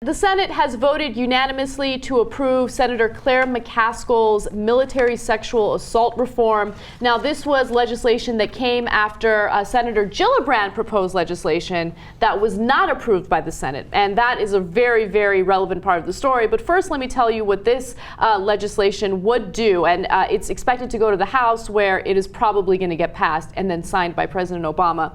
The Senate has voted unanimously to approve Senator Claire McCaskill's military sexual assault reform. Now, this was legislation that came after Senator Gillibrand proposed legislation that was not approved by the Senate. And that is a very, very relevant part of the story. But first, let me tell you what this legislation would do. And it's expected to go to the House, where it is probably going to get passed and then signed by President Obama.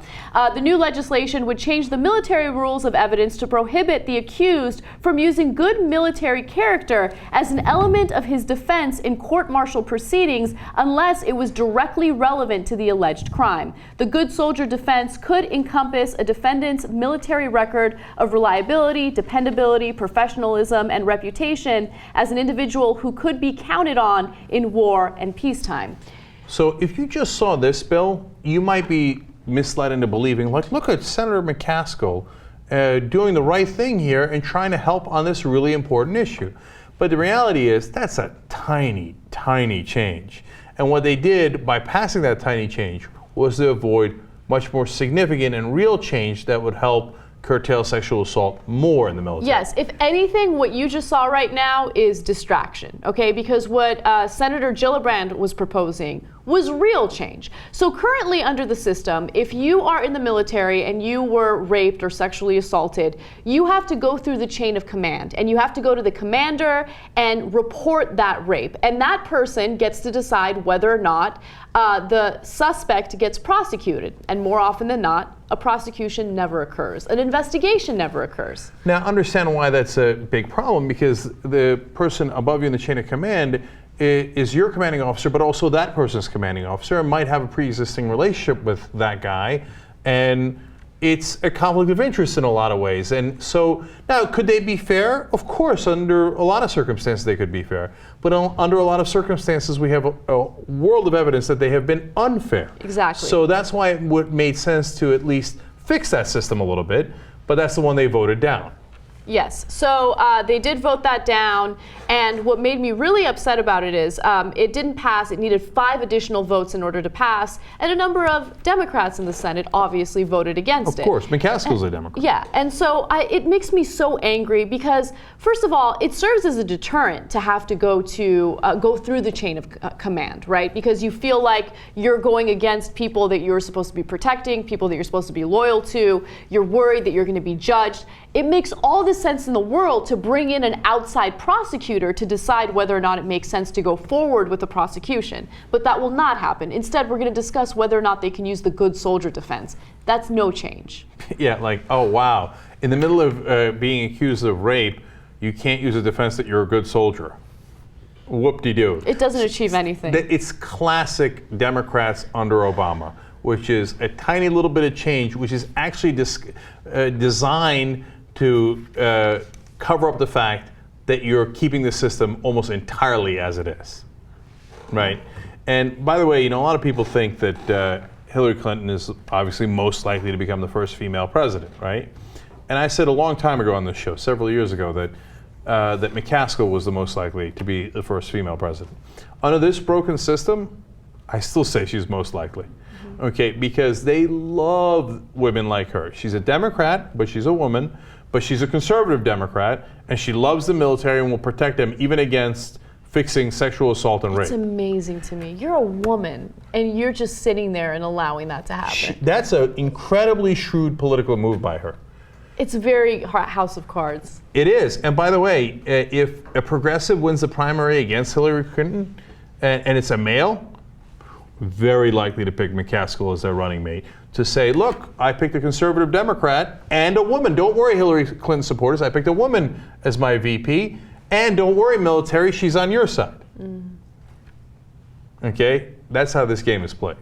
The new legislation would change the military rules of evidence to prohibit the accused from using good military character as an element of his defense in court-martial proceedings unless it was directly relevant to the alleged crime. The good soldier defense could encompass a defendant's military record of reliability, dependability, professionalism, and reputation as an individual who could be counted on in war and peacetime. So if you just saw this bill, you might be misled into believing, like, look at Senator McCaskill doing the right thing here and trying to help on this really important issue. But the reality is that's a tiny, tiny change. And what they did by passing that tiny change was to avoid much more significant and real change that would help curtail sexual assault more in the military. Yes, if anything, what you just saw right now is distraction, okay? Because what Senator Gillibrand was proposing was real change. So currently under the system, if you are in the military and you were raped or sexually assaulted, you have to go through the chain of command, and you have to go to the commander and report that rape. And that person gets to decide whether or not the suspect gets prosecuted. And more often than not, a prosecution never occurs. An investigation never occurs. Now, understand why that's a big problem, because the person above you in the chain of command is your commanding officer, but also that person's commanding officer, and might have a pre-existing relationship with that guy, and it's a conflict of interest in a lot of ways. And so, now, could they be fair? Of course, under a lot of circumstances they could be fair, but under a lot of circumstances we have a world of evidence that they have been unfair. Exactly. So that's why it made sense to at least fix that system a little bit, but that's the one they voted down. Yes, so they did vote that down, and what made me really upset about it is it didn't pass. It needed 5 additional votes in order to pass, and a number of Democrats in the Senate obviously voted against it. Of course, McCaskill's a Democrat. Yeah, and so it makes me so angry because, first of all, it serves as a deterrent to have to go through the chain of command, right? Because you feel like you're going against people that you're supposed to be protecting, people that you're supposed to be loyal to. You're worried that you're going to be judged. It makes all the sense in the world to bring in an outside prosecutor to decide whether or not it makes sense to go forward with the prosecution. But that will not happen. Instead, we're going to discuss whether or not they can use the good soldier defense. That's no change. Yeah, like, oh, wow. In the middle of being accused of rape, you can't use a defense that you're a good soldier. Whoop-de-doo. It doesn't achieve anything. It's classic Democrats under Obama, which is a tiny little bit of change, which is actually designed to cover up the fact that you're keeping the system almost entirely as it is, right? And by the way, a lot of people think that Hillary Clinton is obviously most likely to become the first female president, right? And I said a long time ago on this show, several years ago, that McCaskill was the most likely to be the first female president. Under this broken system, I still say she's most likely. Okay, because they love women like her. She's a Democrat, but she's a woman. But she's a conservative Democrat, and she loves the military and will protect them even against fixing sexual assault and rape. It's amazing to me. You're a woman, and you're just sitting there and allowing that to happen. That's an incredibly shrewd political move by her. It's very House of Cards. It is. And by the way, if a progressive wins the primary against Hillary Clinton, and it's a male, very likely to pick McCaskill as their running mate, to say, look, I picked a conservative Democrat and a woman. Don't worry, Hillary Clinton supporters, I picked a woman as my VP, and don't worry, military, she's on your side. Okay? That's how this game is played.